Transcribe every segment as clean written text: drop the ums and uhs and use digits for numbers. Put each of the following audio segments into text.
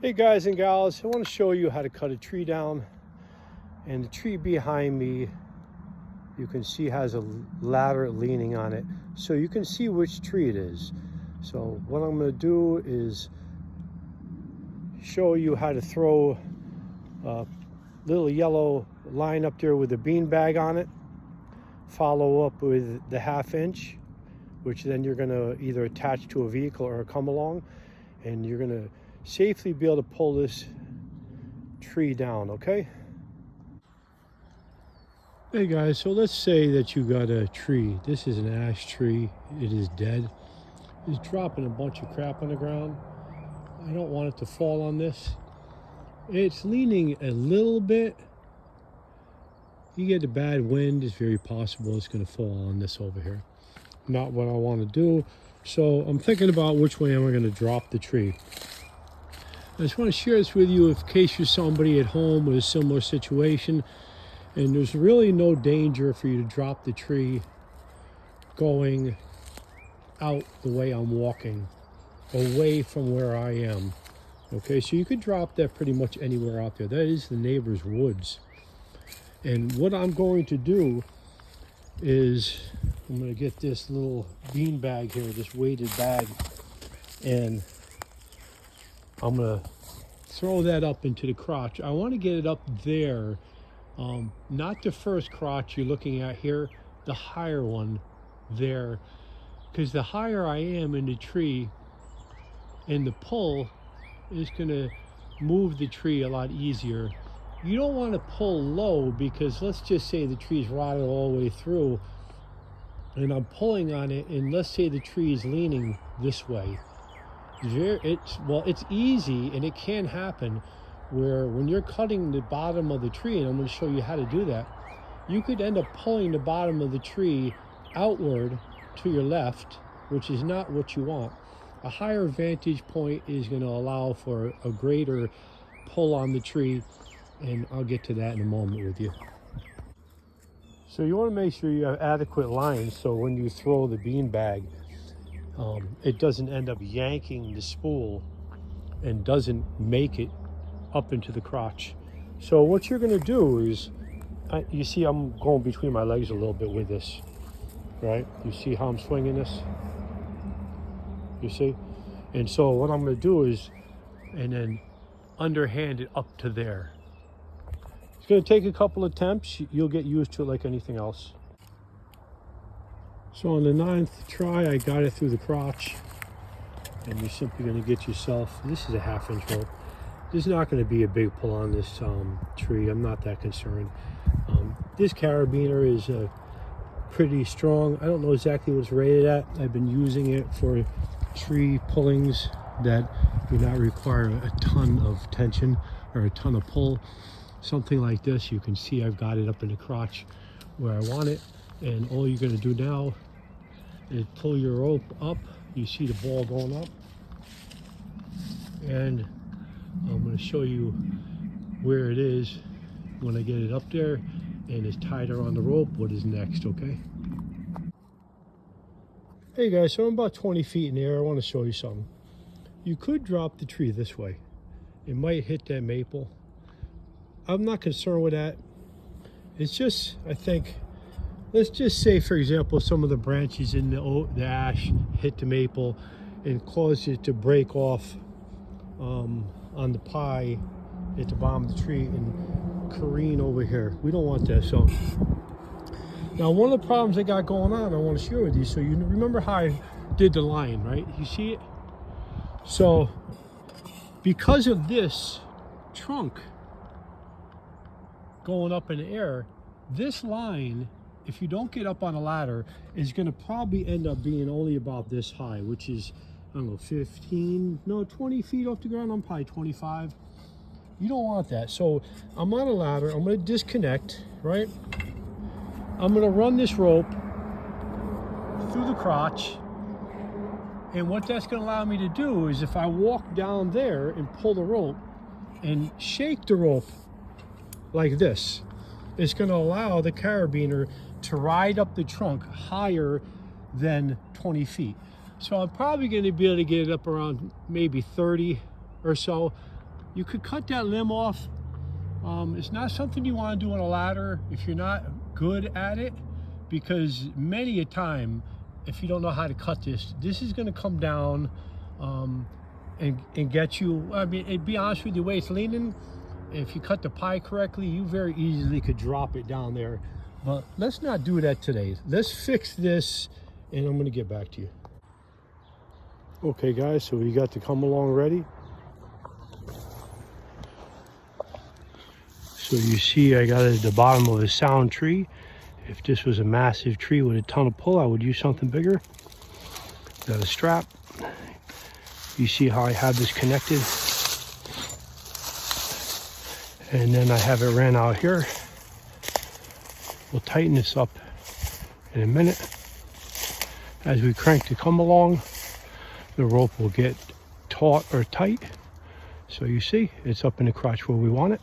Hey guys and gals, I want to show you how to cut a tree down. And the tree behind me, you can see has a ladder leaning on it, so you can see which tree it is. So what I'm going to do is show you how to throw a little yellow line up there with a bean bag on it, follow up with the 1/2 inch, which then you're going to either attach to a vehicle or come along, and you're going to safely be able to pull this tree down. Okay, hey guys, so let's say that you got a tree. This is an ash tree. It is dead. It's dropping a bunch of crap on the ground. I don't want it to fall on this. It's leaning a little bit. You get a bad wind, it's very possible it's going to fall on this over here. Not what I want to do. So I'm thinking about which way am I going to drop the tree. I just want to share this with you in case you're somebody at home with a similar situation, and there's really no danger for you to drop the tree going out the way I'm walking, away from where I am. Okay, so you could drop that pretty much anywhere out there. That is the neighbor's woods. And what I'm going to do is I'm going to get this little bean bag here, this weighted bag, and I'm going to throw that up into the crotch. I want to get it up there, not the first crotch you're looking at here, the higher one there, because the higher I am in the tree, and the pull is going to move the tree a lot easier. You don't want to pull low, because let's just say the tree's rotted all the way through and I'm pulling on it, and let's say the tree is leaning this way. It's easy, and it can happen where when you're cutting the bottom of the tree, and I'm going to show you how to do that, you could end up pulling the bottom of the tree outward to your left, which is not what you want. A higher vantage point is going to allow for a greater pull on the tree, and I'll get to that in a moment with you. So you want to make sure you have adequate lines so when you throw the bean bag, it doesn't end up yanking the spool and doesn't make it up into the crotch. So what you're going to do is, you see I'm going between my legs a little bit with this, right? You see how I'm swinging this? You see? And so what I'm going to do is, and then underhand it up to there. It's going to take a couple attempts. You'll get used to it like anything else. So on the 9th try, I got it through the crotch, and you're simply going to get yourself, this is a 1/2 inch rope. There's not going to be a big pull on this tree. I'm not that concerned. This carabiner is pretty strong. I don't know exactly what it's rated at. I've been using it for tree pullings that do not require a ton of tension or a ton of pull. Something like this, you can see I've got it up in the crotch where I want it, and all you're going to do now is pull your rope up. You see the ball going up, and I'm going to show you where it is when I get it up there and it's tighter on the rope. What is next? Okay, hey guys, so I'm about 20 feet in the air. I want to show you something. You could drop the tree this way. It might hit that maple. I'm not concerned with that. It's just, I think, let's just say, for example, some of the branches in the ash hit the maple and cause it to break off on the pie at the bottom of the tree and careen over here. We don't want that. So now one of the problems I got going on, I want to share with you. So you remember how I did the line, right? You see it? So because of this trunk going up in the air, this line, if you don't get up on a ladder, is going to probably end up being only about this high, which is, I don't know, 20 feet off the ground. I'm probably 25. You don't want that. So I'm on a ladder. I'm going to disconnect, right? I'm going to run this rope through the crotch, and what that's going to allow me to do is, if I walk down there and pull the rope and shake the rope like this, it's going to allow the carabiner to ride up the trunk higher than 20 feet. So I'm probably going to be able to get it up around maybe 30 or so. You could cut that limb off. It's not something you want to do on a ladder if you're not good at it, because many a time, if you don't know how to cut this is going to come down and get you. I mean, to be honest with you, the way it's leaning, if you cut the pie correctly, you very easily could drop it down there. But let's not do that today. Let's fix this, and I'm going to get back to you. Okay guys, so we got the come along ready. So you see I got it at the bottom of a sound tree. If this was a massive tree with a ton of pull, I would use something bigger. Got a strap. You see how I have this connected. And then I have it ran out here. We'll tighten this up in a minute. As we crank the come along, the rope will get taut or tight. So you see, it's up in the crotch where we want it.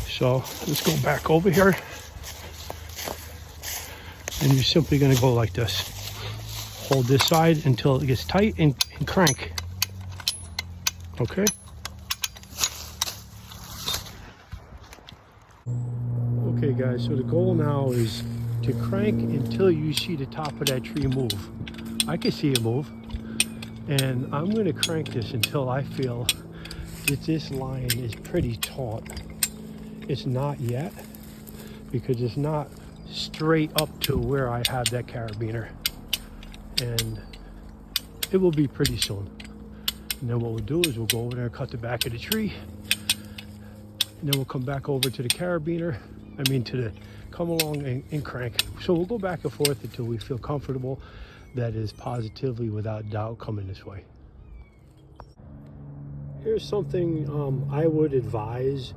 So let's go back over here. And you're simply gonna go like this. Hold this side until it gets tight and crank. Okay? Okay guys, so the goal now is to crank until you see the top of that tree move. I can see it move, and I'm going to crank this until I feel that this line is pretty taut. It's not yet, because it's not straight up to where I have that carabiner, and it will be pretty soon. And then what we'll do is we'll go over there and cut the back of the tree, and then we'll come back over to the carabiner, to the come along and crank. So we'll go back and forth until we feel comfortable that is positively, without doubt, coming this way. Here's something I would advise.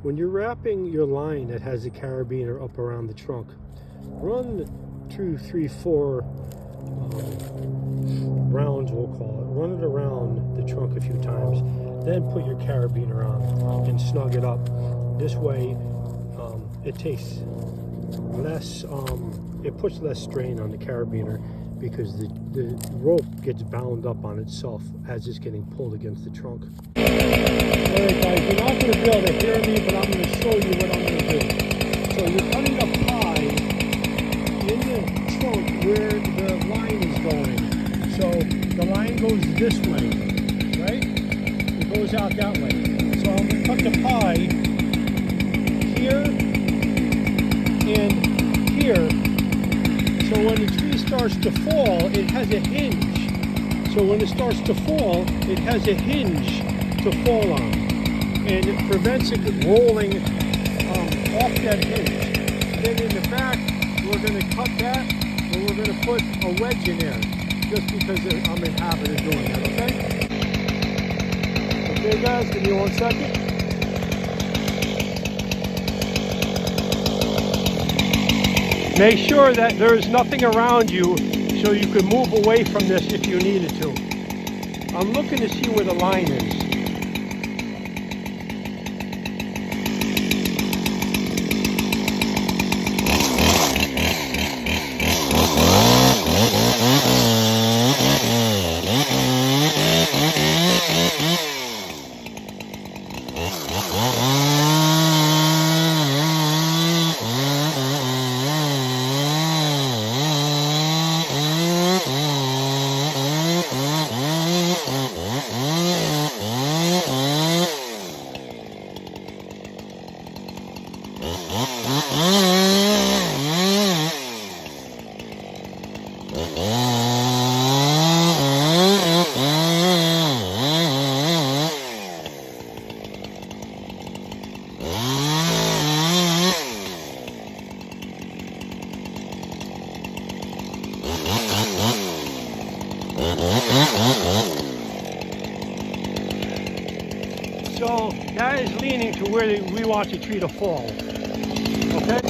When you're wrapping your line that has the carabiner up around the trunk, run 2, 3, 4 rounds, we'll call it. Run it around the trunk a few times, then put your carabiner on and snug it up. This way, it takes less, it puts less strain on the carabiner, because the rope gets bound up on itself as it's getting pulled against the trunk. Alright guys, you're not going to be able to hear me, but I'm going to show you what I'm going to do. So you're cutting a pie in the trunk where the line is going. So the line goes this way, right? It goes out that way. So I'm going to cut the pie here and here. So when the tree starts to fall, it has a hinge. So when it starts to fall, it has a hinge to fall on. And it prevents it rolling off that hinge. Then in the back, we're going to cut that, and we're going to put a wedge in there, just because I'm in habit of doing that, okay? Okay guys, give me 1 second. Make sure that there's nothing around you, so you can move away from this if you needed to. I'm looking to see where the line is. So that is leaning to where we want the tree to fall. Okay?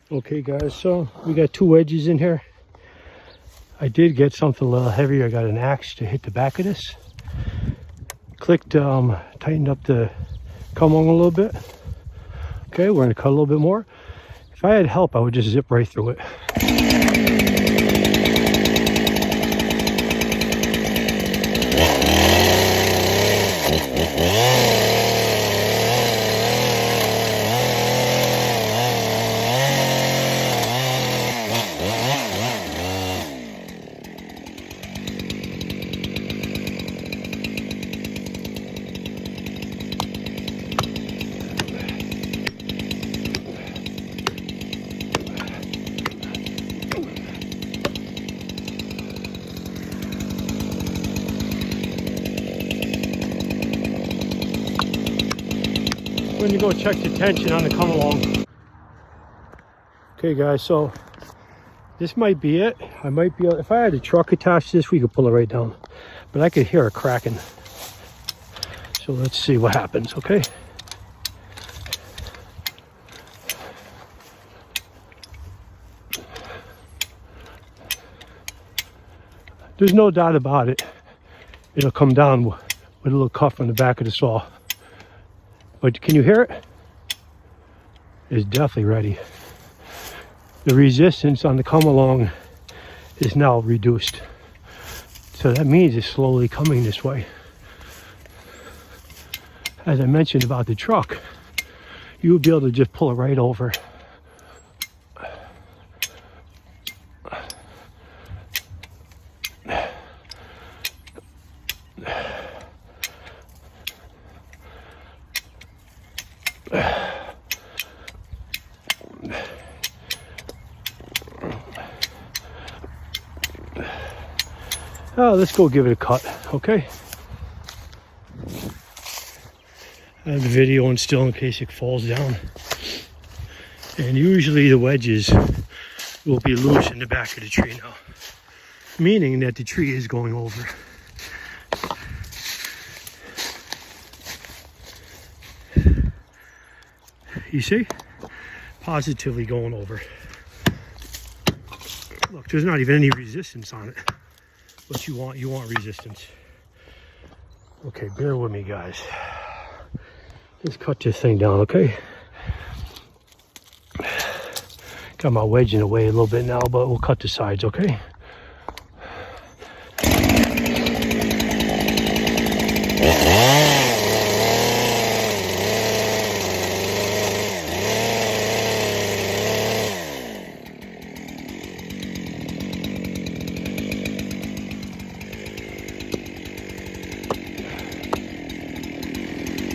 Okay guys, so we got 2 wedges in here. I did get something a little heavier. I got an axe to hit the back of this. Clicked, tightened up the come on a little bit. Okay, we're gonna cut a little bit more. If I had help, I would just zip right through it. When you go check the tension on the come along. Okay guys, so this might be it. I might be able, if I had a truck attached to this, we could pull it right down, but I could hear it cracking. So let's see what happens. Okay, there's no doubt about it, it'll come down with a little cuff on the back of the saw. But can you hear it? It's definitely ready. The resistance on the come along is now reduced. So that means it's slowly coming this way. As I mentioned about the truck, you would be able to just pull it right over. Oh, let's go give it a cut, okay? I have the video on still in case it falls down. And usually the wedges will be loose in the back of the tree now, meaning that the tree is going over. You see? Positively going over. Look, there's not even any resistance on it. What you want resistance. Okay, bear with me guys. Let's cut this thing down, okay? Got my wedge in the way a little bit now, but we'll cut the sides, okay?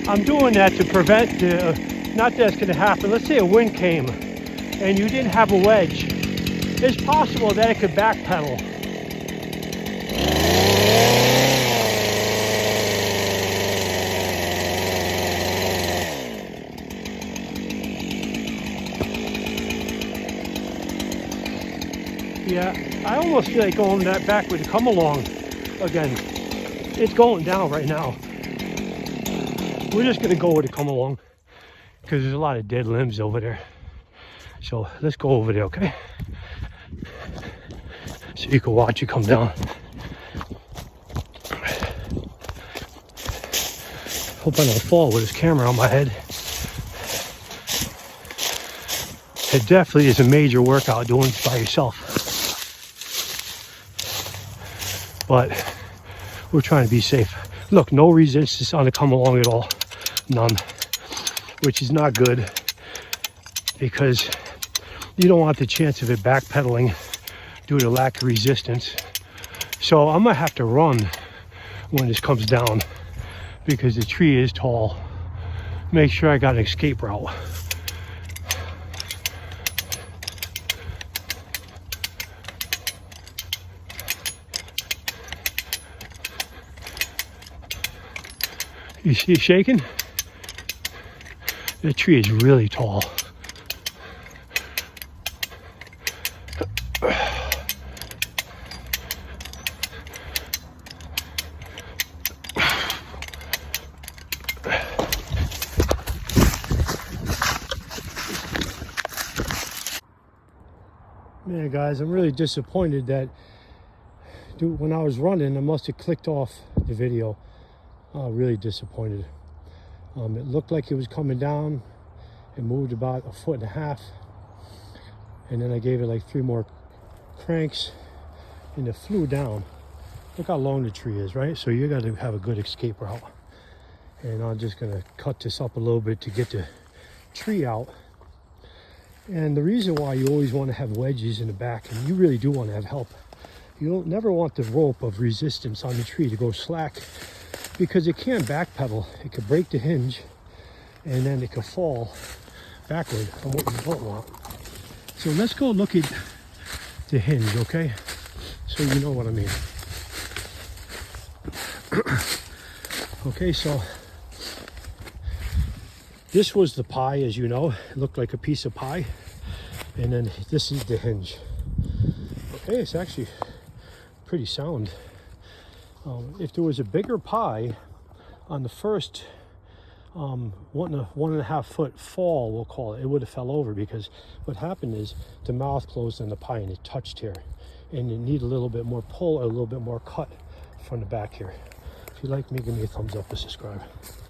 I'm doing that to prevent, not that it's going to happen. Let's say a wind came and you didn't have a wedge. It's possible that it could backpedal. Yeah, I almost feel like going that back with the come along again. It's going down right now. We're just gonna go with the come along because there's a lot of dead limbs over there. So let's go over there, okay? So you can watch it come down. Hope I don't fall with this camera on my head. It definitely is a major workout doing it by yourself. But we're trying to be safe. Look, no resistance on the come along at all. None. Which is not good because you don't want the chance of it backpedaling due to lack of resistance. So I'm gonna have to run when this comes down because the tree is tall. Make sure I got an escape route. You see it shaking? That tree is really tall. Man, guys, I'm really disappointed that when I was running, I must have clicked off the video. Really disappointed. It looked like it was coming down. It moved about 1.5 feet, and then I gave it like 3 more cranks, and it flew down. Look how long the tree is, right? So you got to have a good escape route. And I'm just gonna cut this up a little bit to get the tree out. And the reason why you always want to have wedges in the back, and you really do want to have help, you don't never want the rope of resistance on the tree to go slack, because it can backpedal. It could break the hinge, and then it could fall backward on what you don't want. So let's go look at the hinge, okay? So you know what I mean. Okay, so this was the pie, as you know. It looked like a piece of pie. And then this is the hinge. Okay, it's actually pretty sound. If there was a bigger pie on the first 1.5 foot fall, we'll call it, it would have fell over, because what happened is the mouth closed on the pie and it touched here. And you need a little bit more pull or a little bit more cut from the back here. If you like me, give me a thumbs up and subscribe.